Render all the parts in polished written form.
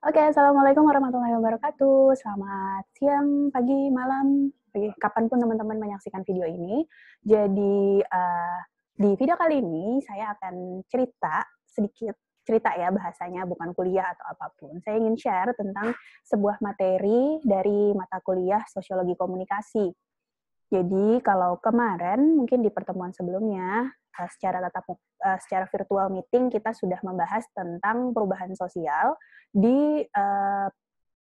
Oke, assalamualaikum warahmatullahi wabarakatuh. Selamat siang, pagi, malam, kapanpun teman-teman menyaksikan video ini. Jadi di video kali ini saya akan cerita ya bahasanya, bukan kuliah atau apapun. Saya ingin share tentang sebuah materi dari mata kuliah Sosiologi Komunikasi. Jadi kalau kemarin mungkin di pertemuan sebelumnya secara virtual meeting kita sudah membahas tentang perubahan sosial. Di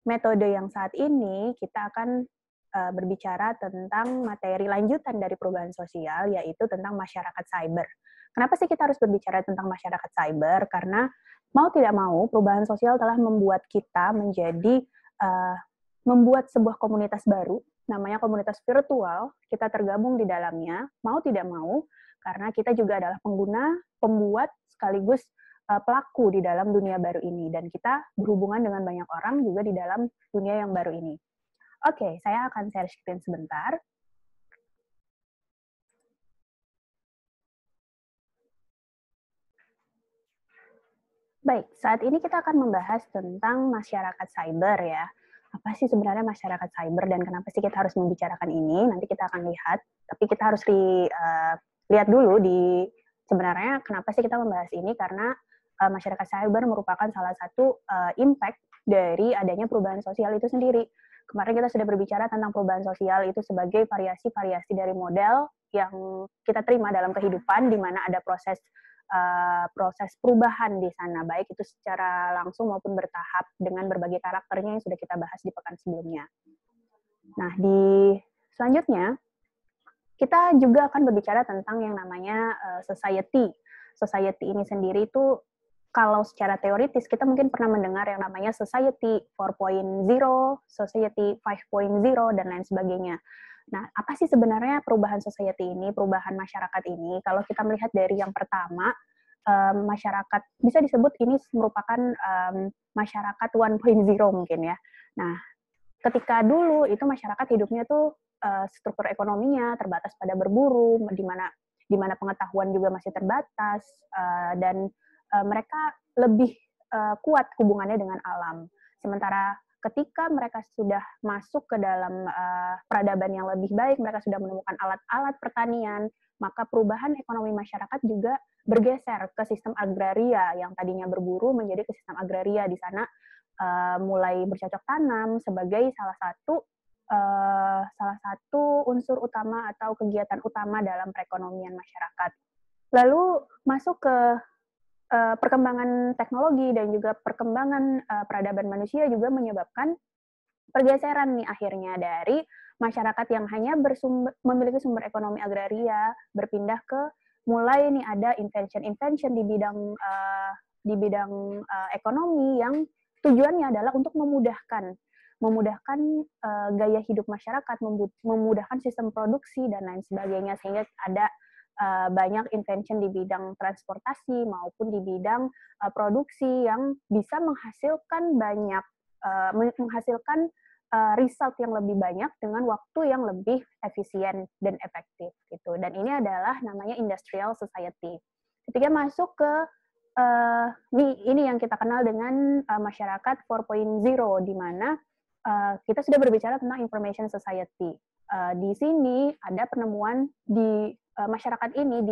metode yang saat ini kita akan berbicara tentang materi lanjutan dari perubahan sosial, yaitu tentang masyarakat cyber. Kenapa sih kita harus berbicara tentang masyarakat cyber? Karena mau tidak mau perubahan sosial telah membuat kita menjadi membuat sebuah komunitas baru, namanya komunitas virtual. Kita tergabung di dalamnya, mau tidak mau, karena kita juga adalah pengguna, pembuat, sekaligus pelaku di dalam dunia baru ini. Dan kita berhubungan dengan banyak orang juga di dalam dunia yang baru ini. Oke, saya akan share screen sebentar. Baik, saat ini kita akan membahas tentang masyarakat cyber ya. Apa sih sebenarnya masyarakat cyber dan kenapa sih kita harus membicarakan ini? Nanti kita akan lihat. Tapi kita harus lihat dulu di sebenarnya kenapa sih kita membahas ini, karena masyarakat cyber merupakan salah satu impact dari adanya perubahan sosial itu sendiri. Kemarin kita sudah berbicara tentang perubahan sosial itu sebagai variasi-variasi dari model yang kita terima dalam kehidupan, di mana ada proses perubahan di sana, baik itu secara langsung maupun bertahap dengan berbagai karakternya yang sudah kita bahas di pekan sebelumnya. Nah, di selanjutnya kita juga akan berbicara tentang yang namanya society. Society ini sendiri itu kalau secara teoritis kita mungkin pernah mendengar yang namanya society 4.0, society 5.0 dan lain sebagainya. Nah, apa sih sebenarnya perubahan society ini, perubahan masyarakat ini? Kalau kita melihat dari yang pertama, masyarakat bisa disebut ini merupakan masyarakat 1.0 mungkin ya. Nah, ketika dulu itu masyarakat hidupnya tuh struktur ekonominya terbatas pada berburu, di mana pengetahuan juga masih terbatas, dan mereka lebih kuat hubungannya dengan alam. Sementara ketika mereka sudah masuk ke dalam peradaban yang lebih baik, mereka sudah menemukan alat-alat pertanian, maka perubahan ekonomi masyarakat juga bergeser ke sistem agraria yang tadinya berburu menjadi ke sistem agraria. Di sana mulai bercocok tanam sebagai salah satu unsur utama atau kegiatan utama dalam perekonomian masyarakat. Lalu masuk ke perkembangan teknologi dan juga perkembangan peradaban manusia juga menyebabkan pergeseran nih akhirnya dari masyarakat yang hanya memiliki sumber ekonomi agraria berpindah ke mulai nih ada invention di bidang ekonomi yang tujuannya adalah untuk memudahkan gaya hidup masyarakat, memudahkan sistem produksi dan lain sebagainya, sehingga ada banyak invention di bidang transportasi maupun di bidang produksi yang bisa menghasilkan result yang lebih banyak dengan waktu yang lebih efisien dan efektif gitu. Dan ini adalah namanya industrial society. Ketika masuk ke ini yang kita kenal dengan masyarakat 4.0, di mana kita sudah berbicara tentang information society. Di sini ada penemuan di masyarakat ini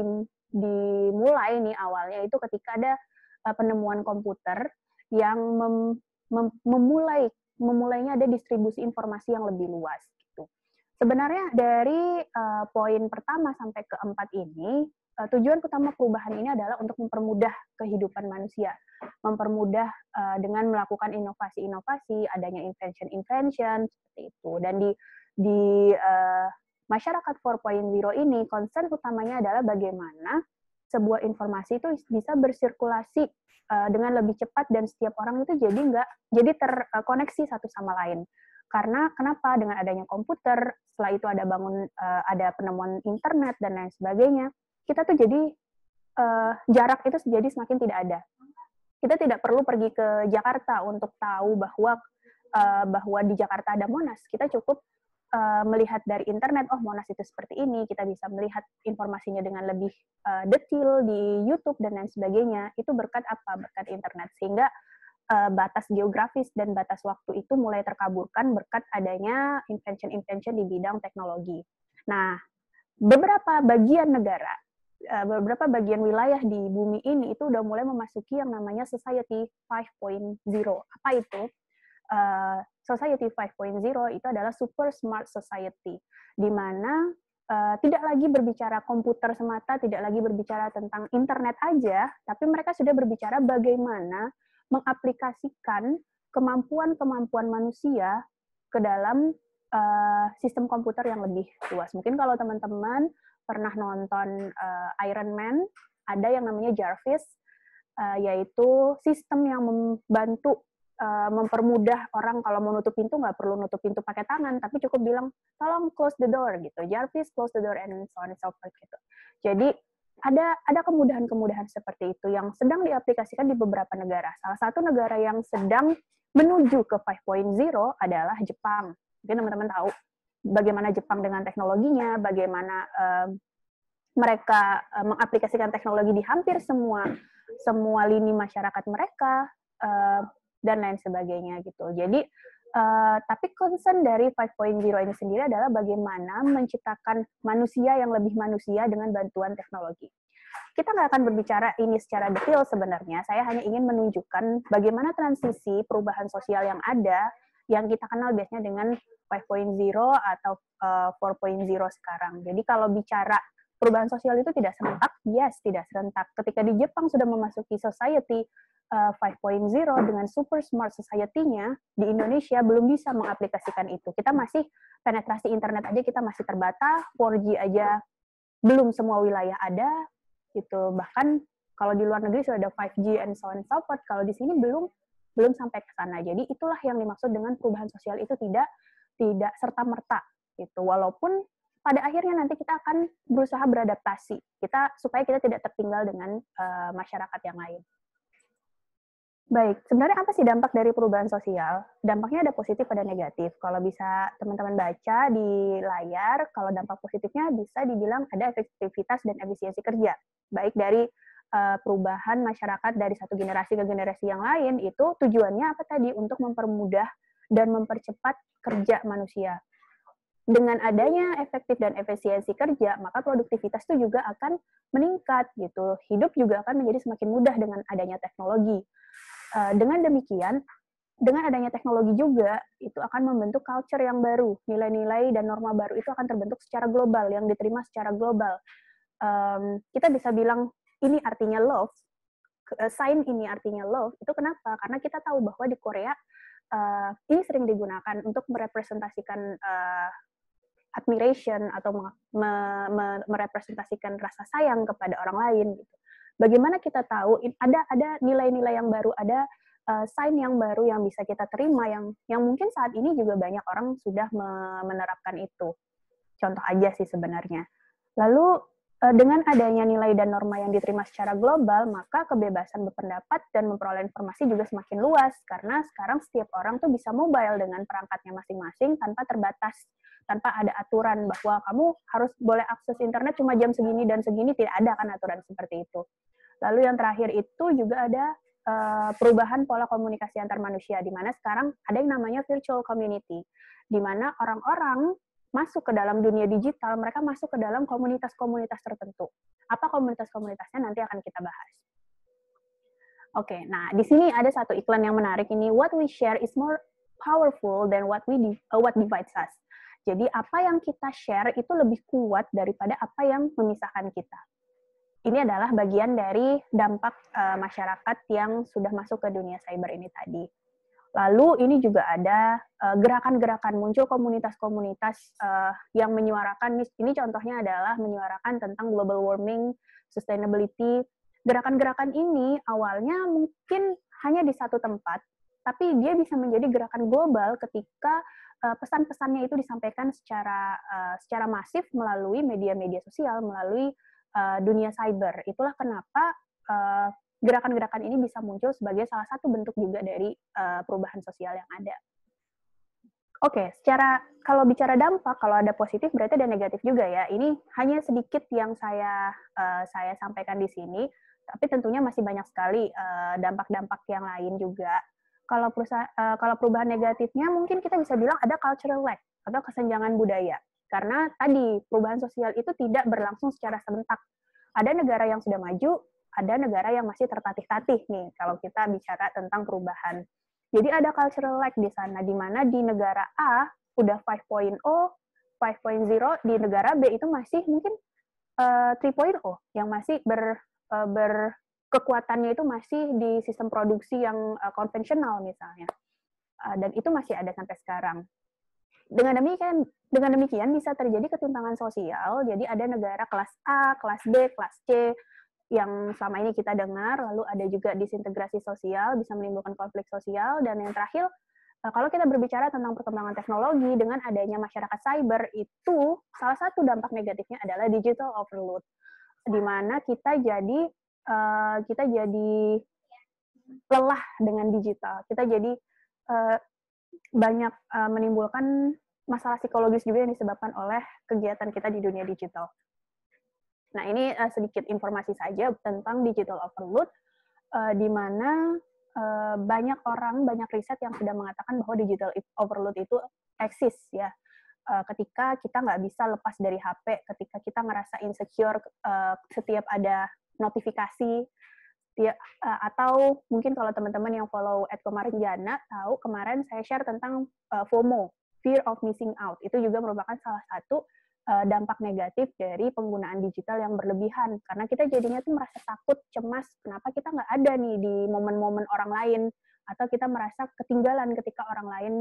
dimulai nih awalnya itu ketika ada penemuan komputer yang memulainya ada distribusi informasi yang lebih luas gitu. Sebenarnya dari poin pertama sampai keempat ini tujuan utama perubahan ini adalah untuk mempermudah kehidupan manusia, mempermudah dengan melakukan inovasi-inovasi, adanya invention seperti itu. Dan di masyarakat 4.0 ini concern utamanya adalah bagaimana sebuah informasi itu bisa bersirkulasi dengan lebih cepat dan setiap orang itu jadi terkoneksi satu sama lain. Karena kenapa? Dengan adanya komputer, setelah itu ada penemuan internet dan lain sebagainya, kita tuh jadi jarak itu jadi semakin tidak ada. Kita tidak perlu pergi ke Jakarta untuk tahu bahwa di Jakarta ada Monas. Kita cukup melihat dari internet, oh Monas itu seperti ini, kita bisa melihat informasinya dengan lebih detail di YouTube dan lain sebagainya. Itu berkat apa? Berkat internet. Sehingga batas geografis dan batas waktu itu mulai terkaburkan berkat adanya invention-invention di bidang teknologi. Nah, beberapa bagian negara, beberapa bagian wilayah di bumi ini itu udah mulai memasuki yang namanya Society 5.0. Apa itu? Society 5.0 itu adalah super smart society, di mana tidak lagi berbicara komputer semata, tidak lagi berbicara tentang internet aja, tapi mereka sudah berbicara bagaimana mengaplikasikan kemampuan-kemampuan manusia ke dalam sistem komputer yang lebih luas. Mungkin kalau teman-teman pernah nonton Iron Man, ada yang namanya Jarvis, yaitu sistem yang membantu mempermudah orang kalau mau nutup pintu nggak perlu nutup pintu pakai tangan, tapi cukup bilang tolong close the door gitu, Jarvis close the door and so on and so forth gitu. Jadi ada kemudahan-kemudahan seperti itu yang sedang diaplikasikan di beberapa negara. Salah satu negara yang sedang menuju ke 5.0 adalah Jepang. Mungkin teman-teman tahu bagaimana Jepang dengan teknologinya, bagaimana mereka mengaplikasikan teknologi di hampir semua lini masyarakat mereka, dan lain sebagainya gitu. Jadi, tapi concern dari 5.0 ini sendiri adalah bagaimana menciptakan manusia yang lebih manusia dengan bantuan teknologi. Kita nggak akan berbicara ini secara detail sebenarnya, saya hanya ingin menunjukkan bagaimana transisi perubahan sosial yang ada, yang kita kenal biasanya dengan 5.0 atau 4.0 sekarang. Jadi kalau bicara perubahan sosial itu tidak serentak, yes, tidak serentak. Ketika di Jepang sudah memasuki society 5.0 dengan super smart society-nya, di Indonesia belum bisa mengaplikasikan itu. Kita masih penetrasi internet aja kita masih terbatas, 4G aja belum semua wilayah ada, gitu. Bahkan kalau di luar negeri sudah ada 5G and so on and so forth, kalau di sini belum sampai ke sana. Jadi itulah yang dimaksud dengan perubahan sosial itu tidak serta-merta gitu. Walaupun pada akhirnya nanti kita akan berusaha beradaptasi supaya kita tidak tertinggal dengan masyarakat yang lain. Baik, sebenarnya apa sih dampak dari perubahan sosial? Dampaknya ada positif, ada negatif. Kalau bisa teman-teman baca di layar, kalau dampak positifnya bisa dibilang ada efektivitas dan efisiensi kerja. Baik dari perubahan masyarakat dari satu generasi ke generasi yang lain, itu tujuannya apa tadi? Untuk mempermudah dan mempercepat kerja manusia. Dengan adanya efektif dan efisiensi kerja, maka produktivitas itu juga akan meningkat gitu. Hidup juga akan menjadi semakin mudah dengan adanya teknologi. Dengan demikian, dengan adanya teknologi juga, itu akan membentuk culture yang baru. Nilai-nilai dan norma baru itu akan terbentuk secara global, yang diterima secara global. Kita bisa bilang, ini artinya love, sign ini artinya love, itu kenapa? Karena kita tahu bahwa di Korea, ini sering digunakan untuk merepresentasikan admiration atau merepresentasikan rasa sayang kepada orang lain gitu. Bagaimana kita tahu ada nilai-nilai yang baru, ada sign yang baru yang bisa kita terima yang mungkin saat ini juga banyak orang sudah menerapkan itu. Contoh aja sih sebenarnya. Lalu dengan adanya nilai dan norma yang diterima secara global, maka kebebasan berpendapat dan memperoleh informasi juga semakin luas karena sekarang setiap orang tuh bisa mobile dengan perangkatnya masing-masing tanpa terbatas, tanpa ada aturan bahwa kamu harus boleh akses internet cuma jam segini dan segini, tidak ada kan aturan seperti itu. Lalu yang terakhir itu juga ada perubahan pola komunikasi antar manusia, di mana sekarang ada yang namanya virtual community, di mana orang-orang masuk ke dalam dunia digital, mereka masuk ke dalam komunitas-komunitas tertentu. Apa komunitas-komunitasnya nanti akan kita bahas. Oke, nah di sini ada satu iklan yang menarik ini, what we share is more powerful than what divides us. Jadi apa yang kita share itu lebih kuat daripada apa yang memisahkan kita. Ini adalah bagian dari dampak masyarakat yang sudah masuk ke dunia cyber ini tadi. Lalu ini juga ada gerakan-gerakan, muncul komunitas-komunitas yang menyuarakan, ini contohnya adalah menyuarakan tentang global warming, sustainability. Gerakan-gerakan ini awalnya mungkin hanya di satu tempat, tapi dia bisa menjadi gerakan global ketika pesan-pesannya itu disampaikan secara masif melalui media-media sosial, melalui dunia cyber. Itulah kenapa gerakan-gerakan ini bisa muncul sebagai salah satu bentuk juga dari perubahan sosial yang ada. Oke, kalau bicara dampak, kalau ada positif berarti ada negatif juga ya. Ini hanya sedikit yang saya sampaikan di sini, tapi tentunya masih banyak sekali dampak-dampak yang lain juga. Kalau perubahan negatifnya mungkin kita bisa bilang ada cultural lag atau kesenjangan budaya. Karena tadi perubahan sosial itu tidak berlangsung secara serentak. Ada negara yang sudah maju, ada negara yang masih tertatih-tatih nih kalau kita bicara tentang perubahan. Jadi ada cultural lag di sana, di mana di negara A udah 5.0, 5.0, di negara B itu masih mungkin 3.0 yang masih kekuatannya itu masih di sistem produksi yang konvensional misalnya. Dan itu masih ada sampai sekarang. Dengan demikian bisa terjadi ketimpangan sosial. Jadi ada negara kelas A, kelas B, kelas C yang selama ini kita dengar, lalu ada juga disintegrasi sosial, bisa menimbulkan konflik sosial, dan yang terakhir, kalau kita berbicara tentang perkembangan teknologi, dengan adanya masyarakat cyber, itu salah satu dampak negatifnya adalah digital overload, di mana kita jadi lelah dengan digital, kita jadi banyak menimbulkan masalah psikologis juga yang disebabkan oleh kegiatan kita di dunia digital. Nah, ini sedikit informasi saja tentang digital overload, di mana banyak riset yang sudah mengatakan bahwa digital overload itu eksis ya. Ketika kita nggak bisa lepas dari HP, ketika kita ngerasa insecure setiap ada notifikasi, atau mungkin kalau teman-teman yang follow @komarinjana tahu kemarin saya share tentang FOMO, fear of missing out. Itu juga merupakan salah satu dampak negatif dari penggunaan digital yang berlebihan, karena kita jadinya tuh merasa takut, cemas, kenapa kita nggak ada nih di momen-momen orang lain, atau kita merasa ketinggalan ketika orang lain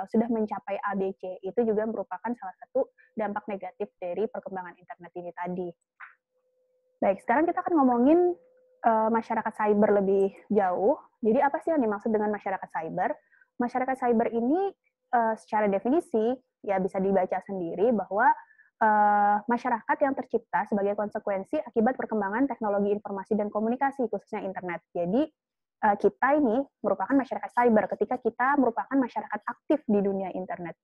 sudah mencapai ABC. Itu juga merupakan salah satu dampak negatif dari perkembangan internet ini tadi. Baik, sekarang kita akan ngomongin masyarakat cyber lebih jauh. Jadi apa sih yang dimaksud dengan masyarakat cyber? Masyarakat cyber ini secara definisi ya bisa dibaca sendiri bahwa masyarakat yang tercipta sebagai konsekuensi akibat perkembangan teknologi informasi dan komunikasi, khususnya internet. Jadi kita ini merupakan masyarakat cyber ketika kita merupakan masyarakat aktif di dunia internet.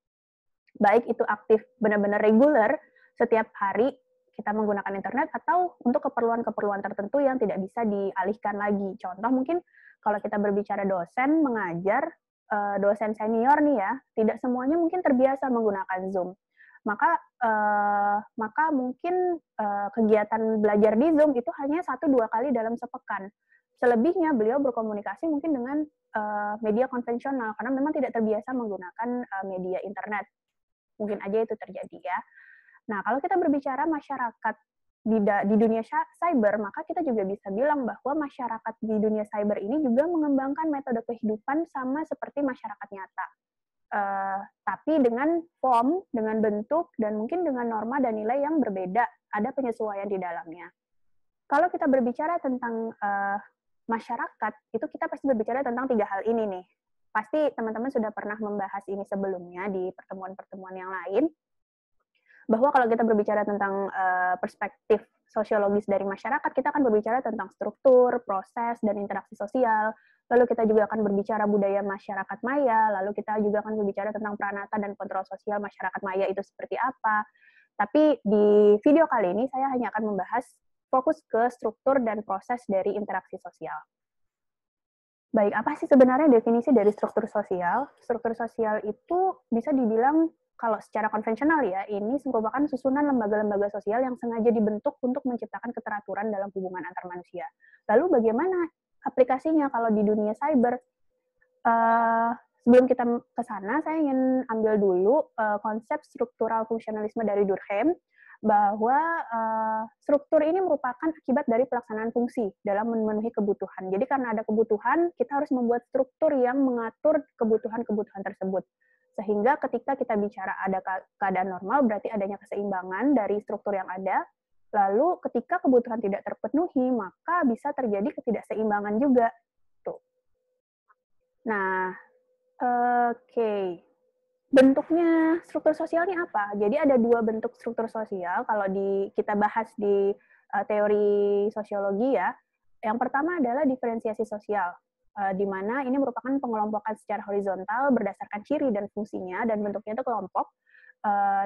Baik itu aktif benar-benar reguler, setiap hari kita menggunakan internet, atau untuk keperluan-keperluan tertentu yang tidak bisa dialihkan lagi. Contoh mungkin kalau kita berbicara dosen mengajar, dosen senior nih ya, tidak semuanya mungkin terbiasa menggunakan Zoom. Maka mungkin kegiatan belajar di Zoom itu hanya 1-2 kali dalam sepekan. Selebihnya beliau berkomunikasi mungkin dengan media konvensional, karena memang tidak terbiasa menggunakan media internet. Mungkin aja itu terjadi ya. Nah, kalau kita berbicara masyarakat di dunia cyber, maka kita juga bisa bilang bahwa masyarakat di dunia cyber ini juga mengembangkan metode kehidupan sama seperti masyarakat nyata. Tapi dengan form, dengan bentuk, dan mungkin dengan norma dan nilai yang berbeda, ada penyesuaian di dalamnya. Kalau kita berbicara tentang masyarakat, itu kita pasti berbicara tentang 3 hal ini nih. Pasti teman-teman sudah pernah membahas ini sebelumnya di pertemuan-pertemuan yang lain, bahwa kalau kita berbicara tentang perspektif sosiologis dari masyarakat, kita akan berbicara tentang struktur, proses, dan interaksi sosial. Lalu kita juga akan berbicara budaya masyarakat maya, lalu kita juga akan berbicara tentang peranata dan kontrol sosial masyarakat maya itu seperti apa. Tapi di video kali ini saya hanya akan membahas fokus ke struktur dan proses dari interaksi sosial. Baik, apa sih sebenarnya definisi dari struktur sosial? Struktur sosial itu bisa dibilang, kalau secara konvensional ya, ini merupakan susunan lembaga-lembaga sosial yang sengaja dibentuk untuk menciptakan keteraturan dalam hubungan antar manusia. Lalu bagaimana aplikasinya kalau di dunia cyber? Sebelum kita ke sana, saya ingin ambil dulu konsep struktural fungsionalisme dari Durkheim, bahwa struktur ini merupakan akibat dari pelaksanaan fungsi dalam memenuhi kebutuhan. Jadi karena ada kebutuhan, kita harus membuat struktur yang mengatur kebutuhan-kebutuhan tersebut. Sehingga ketika kita bicara ada keadaan normal, berarti adanya keseimbangan dari struktur yang ada. Lalu ketika kebutuhan tidak terpenuhi, maka bisa terjadi ketidakseimbangan juga. Tuh. Nah, oke. Bentuknya struktur sosialnya apa? Jadi ada 2 bentuk struktur sosial kalau kita bahas di teori sosiologi ya. Yang pertama adalah diferensiasi sosial, di mana ini merupakan pengelompokan secara horizontal berdasarkan ciri dan fungsinya, dan bentuknya itu kelompok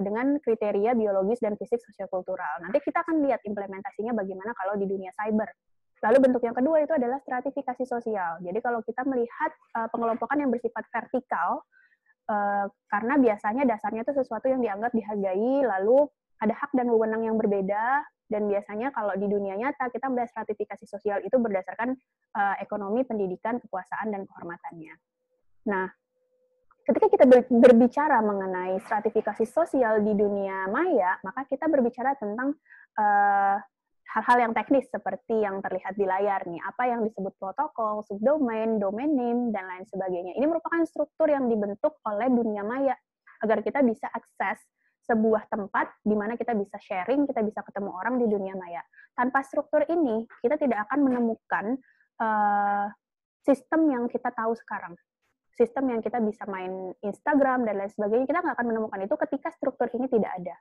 dengan kriteria biologis dan fisik sosiokultural. Nanti kita akan lihat implementasinya bagaimana kalau di dunia cyber. Lalu bentuk yang kedua itu adalah stratifikasi sosial. Jadi kalau kita melihat pengelompokan yang bersifat vertikal, karena biasanya dasarnya itu sesuatu yang dianggap dihargai, lalu ada hak dan wewenang yang berbeda, dan biasanya kalau di dunia nyata kita melihat stratifikasi sosial itu berdasarkan ekonomi, pendidikan, kekuasaan, dan kehormatannya. Nah, ketika kita berbicara mengenai stratifikasi sosial di dunia maya, maka kita berbicara tentang hal-hal yang teknis seperti yang terlihat di layar nih, apa yang disebut protokol, subdomain, domain name, dan lain sebagainya. Ini merupakan struktur yang dibentuk oleh dunia maya agar kita bisa akses sebuah tempat di mana kita bisa sharing, kita bisa ketemu orang di dunia maya. Tanpa struktur ini, kita tidak akan menemukan sistem yang kita tahu sekarang. Sistem yang kita bisa main Instagram dan lain sebagainya, kita nggak akan menemukan itu ketika struktur ini tidak ada.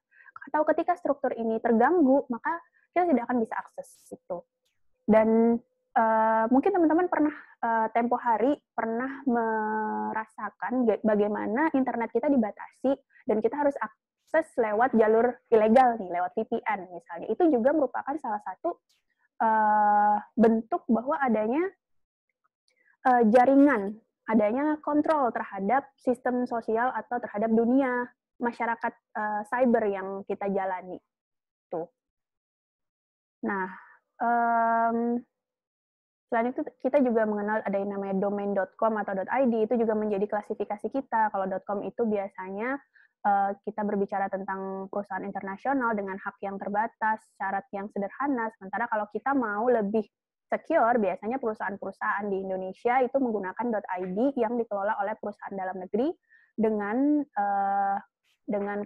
Atau ketika struktur ini terganggu, maka kita tidak akan bisa akses itu. Dan mungkin teman-teman pernah tempo hari pernah merasakan bagaimana internet kita dibatasi dan kita harus akses lewat jalur ilegal nih, lewat VPN misalnya. Itu juga merupakan salah satu bentuk bahwa adanya jaringan, adanya kontrol terhadap sistem sosial atau terhadap dunia masyarakat cyber yang kita jalani. Tuh. Nah, selain itu kita juga mengenal ada yang namanya domain.com atau .id, itu juga menjadi klasifikasi kita. Kalau .com itu biasanya kita berbicara tentang perusahaan internasional dengan hak yang terbatas, syarat yang sederhana, sementara kalau kita mau lebih secure, biasanya perusahaan-perusahaan di Indonesia itu menggunakan .id yang dikelola oleh perusahaan dalam negeri dengan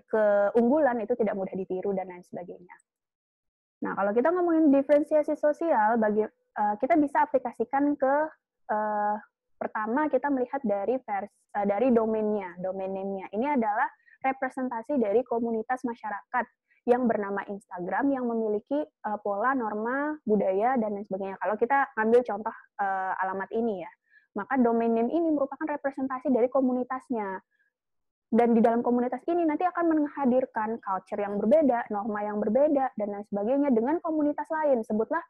keunggulan itu tidak mudah ditiru dan lain sebagainya. Nah, kalau kita ngomongin diferensiasi sosial, kita bisa aplikasikan ke pertama kita melihat dari domainnya, domain name-nya. Ini adalah representasi dari komunitas masyarakat yang bernama Instagram yang memiliki pola, norma, budaya, dan lain sebagainya. Kalau kita ambil contoh alamat ini ya, maka domain name ini merupakan representasi dari komunitasnya. Dan di dalam komunitas ini nanti akan menghadirkan culture yang berbeda, norma yang berbeda, dan lain sebagainya dengan komunitas lain. Sebutlah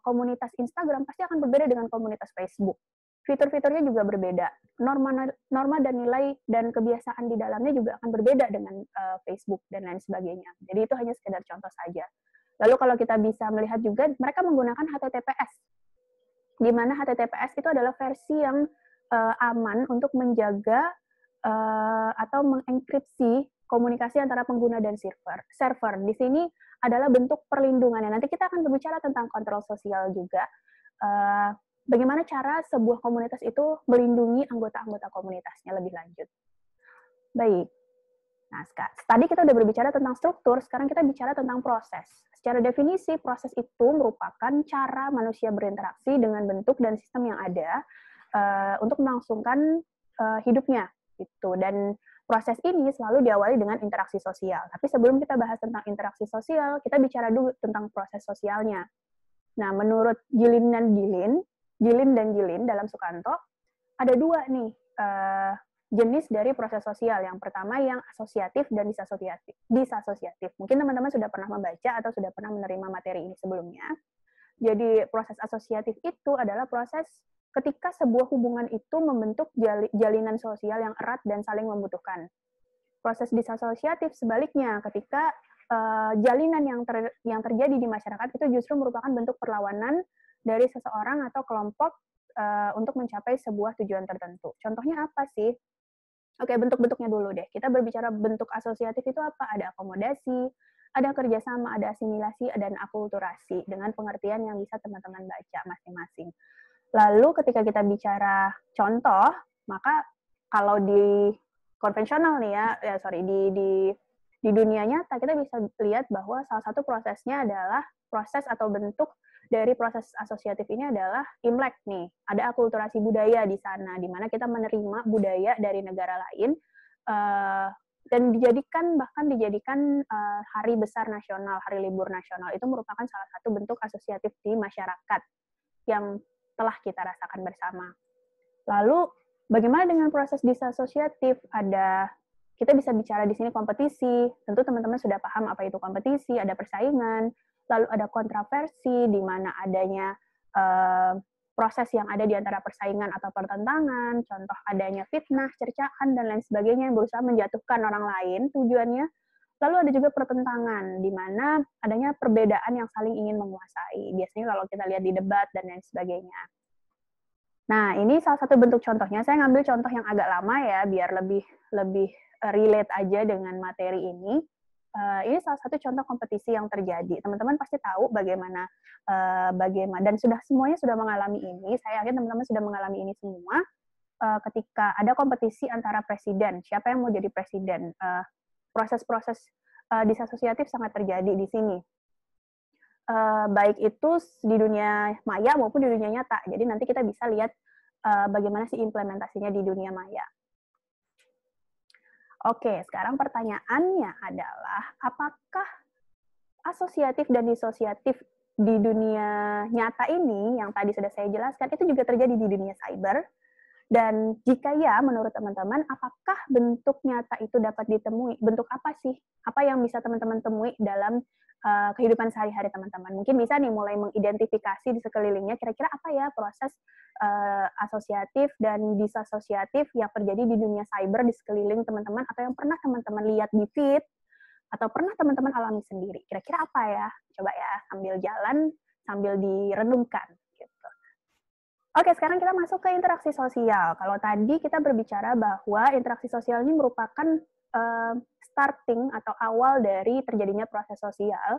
komunitas Instagram pasti akan berbeda dengan komunitas Facebook. Fitur-fiturnya juga berbeda. Norma dan nilai dan kebiasaan di dalamnya juga akan berbeda dengan Facebook dan lain sebagainya. Jadi itu hanya sekedar contoh saja. Lalu kalau kita bisa melihat juga, mereka menggunakan HTTPS. Di mana HTTPS itu adalah versi yang aman untuk menjaga atau mengenkripsi komunikasi antara pengguna dan server. Di sini adalah bentuk perlindungannya. Nanti kita akan berbicara tentang kontrol sosial juga. Bagaimana cara sebuah komunitas itu melindungi anggota-anggota komunitasnya lebih lanjut. Baik. Nah, tadi kita udah berbicara tentang struktur, sekarang kita bicara tentang proses. Secara definisi, proses itu merupakan cara manusia berinteraksi dengan bentuk dan sistem yang ada untuk melangsungkan hidupnya. Gitu. Dan proses ini selalu diawali dengan interaksi sosial. Tapi sebelum kita bahas tentang interaksi sosial, kita bicara dulu tentang proses sosialnya. Nah, menurut Gilin dan Gilin dalam Sukanto, ada dua nih jenis dari proses sosial. Yang pertama yang asosiatif dan disasosiatif. Mungkin teman-teman sudah pernah membaca atau sudah pernah menerima materi ini sebelumnya. Jadi proses asosiatif itu adalah proses ketika sebuah hubungan itu membentuk jalinan sosial yang erat dan saling membutuhkan. Proses disasosiatif sebaliknya, ketika jalinan yang terjadi di masyarakat itu justru merupakan bentuk perlawanan dari seseorang atau kelompok untuk mencapai sebuah tujuan tertentu. Contohnya apa sih? Oke, bentuk-bentuknya dulu deh. Kita berbicara bentuk asosiatif itu apa? Ada akomodasi, ada kerjasama, ada asimilasi, dan akulturasi dengan pengertian yang bisa teman-teman baca masing-masing. Lalu ketika kita bicara contoh, maka kalau di konvensional nih di dunia nyata kita bisa lihat bahwa salah satu prosesnya adalah proses atau bentuk dari proses asosiatif ini adalah Imlek nih. Ada akulturasi budaya di sana, di mana kita menerima budaya dari negara lain dan bahkan dijadikan hari besar nasional, hari libur nasional. Itu merupakan salah satu bentuk asosiatif di masyarakat yang telah kita rasakan bersama. Lalu bagaimana dengan proses disasosiatif? Kita bisa bicara di sini kompetisi. Tentu teman-teman sudah paham apa itu kompetisi, ada persaingan. lalu ada kontroversi di mana adanya proses yang ada di antara persaingan atau pertentangan, contoh adanya fitnah, cercaan, dan lain sebagainya yang berusaha menjatuhkan orang lain tujuannya. Lalu ada juga pertentangan, di mana adanya perbedaan yang saling ingin menguasai. Biasanya kalau kita lihat di debat dan lain sebagainya. Nah, ini salah satu bentuk contohnya. Saya ngambil contoh yang agak lama ya, biar lebih relate aja dengan materi ini. Ini salah satu contoh kompetisi yang terjadi. Teman-teman pasti tahu bagaimana dan semuanya sudah mengalami ini. Saya yakin teman-teman sudah mengalami ini semua. Ketika ada kompetisi antara presiden, siapa yang mau jadi presiden? Proses-proses disasosiatif sangat terjadi di sini. Baik itu di dunia maya maupun di dunia nyata. Jadi nanti kita bisa lihat bagaimana sih implementasinya di dunia maya. Oke, sekarang pertanyaannya adalah apakah asosiatif dan disosiatif di dunia nyata ini yang tadi sudah saya jelaskan itu juga terjadi di dunia cyber? Dan jika ya, menurut teman-teman, apakah bentuk nyata itu dapat ditemui? Bentuk apa sih? Apa yang bisa teman-teman temui dalam kehidupan sehari-hari teman-teman? Mungkin bisa nih mulai mengidentifikasi di sekelilingnya, kira-kira apa ya proses asosiatif dan disasosiatif yang terjadi di dunia cyber di sekeliling teman-teman, atau yang pernah teman-teman lihat di feed, atau pernah teman-teman alami sendiri. Kira-kira apa ya? Coba ya, sambil jalan, sambil direnungkan. Oke, sekarang kita masuk ke interaksi sosial. Kalau tadi kita berbicara bahwa interaksi sosial ini merupakan starting atau awal dari terjadinya proses sosial,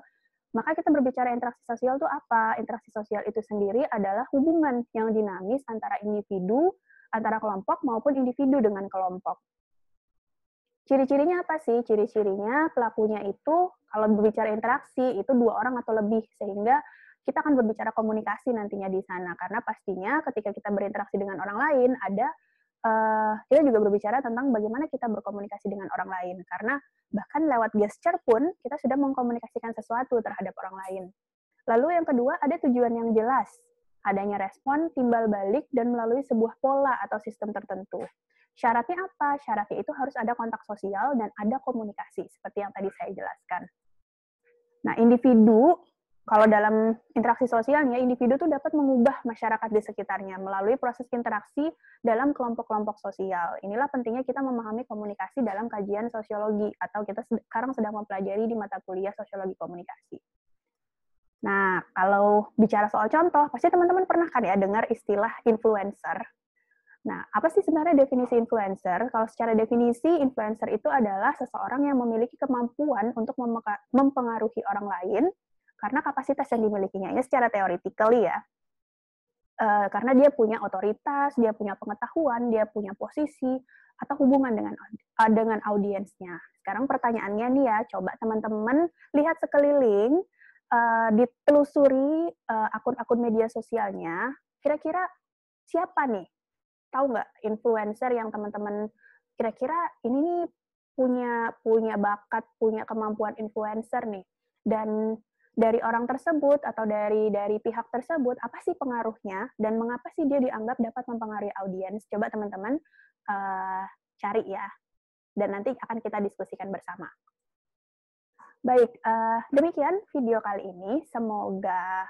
maka kita berbicara interaksi sosial itu apa? Interaksi sosial itu sendiri adalah hubungan yang dinamis antara individu, antara kelompok maupun individu dengan kelompok. Ciri-cirinya apa sih? Ciri-cirinya pelakunya itu, kalau berbicara interaksi, itu 2 orang atau lebih, sehingga kita akan berbicara komunikasi nantinya di sana, karena pastinya ketika kita berinteraksi dengan orang lain, kita juga berbicara tentang bagaimana kita berkomunikasi dengan orang lain, karena bahkan lewat gesture pun kita sudah mengkomunikasikan sesuatu terhadap orang lain. Lalu yang kedua, ada tujuan yang jelas, adanya respon, timbal balik, dan melalui sebuah pola atau sistem tertentu. Syaratnya apa? Syaratnya itu harus ada kontak sosial dan ada komunikasi, seperti yang tadi saya jelaskan. Nah, individu, kalau dalam interaksi sosialnya, individu itu dapat mengubah masyarakat di sekitarnya melalui proses interaksi dalam kelompok-kelompok sosial. Inilah pentingnya kita memahami komunikasi dalam kajian sosiologi, atau kita sekarang sedang mempelajari di mata kuliah sosiologi komunikasi. Nah, kalau bicara soal contoh, pasti teman-teman pernah kan ya dengar istilah influencer. Nah, apa sih sebenarnya definisi influencer? Kalau secara definisi, influencer itu adalah seseorang yang memiliki kemampuan untuk mempengaruhi orang lain karena kapasitas yang dimilikinya. Ini secara teoretikal ya. Karena dia punya otoritas, dia punya pengetahuan, dia punya posisi, atau hubungan dengan audiensnya. Sekarang pertanyaannya nih ya, coba teman-teman lihat sekeliling, ditelusuri akun-akun media sosialnya, kira-kira siapa nih? Tahu nggak influencer yang teman-teman kira-kira ini nih punya bakat, punya kemampuan influencer nih, dan dari orang tersebut atau dari pihak tersebut apa sih pengaruhnya dan mengapa sih dia dianggap dapat mempengaruhi audiens? Coba teman-teman cari ya, dan nanti akan kita diskusikan bersama. Baik, demikian video kali ini. Semoga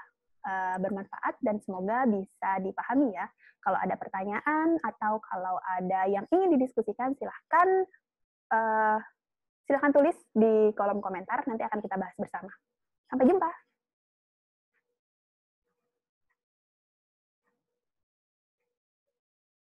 bermanfaat dan semoga bisa dipahami ya. Kalau ada pertanyaan atau kalau ada yang ingin didiskusikan, silahkan tulis di kolom komentar, nanti akan kita bahas bersama. Sampai jumpa.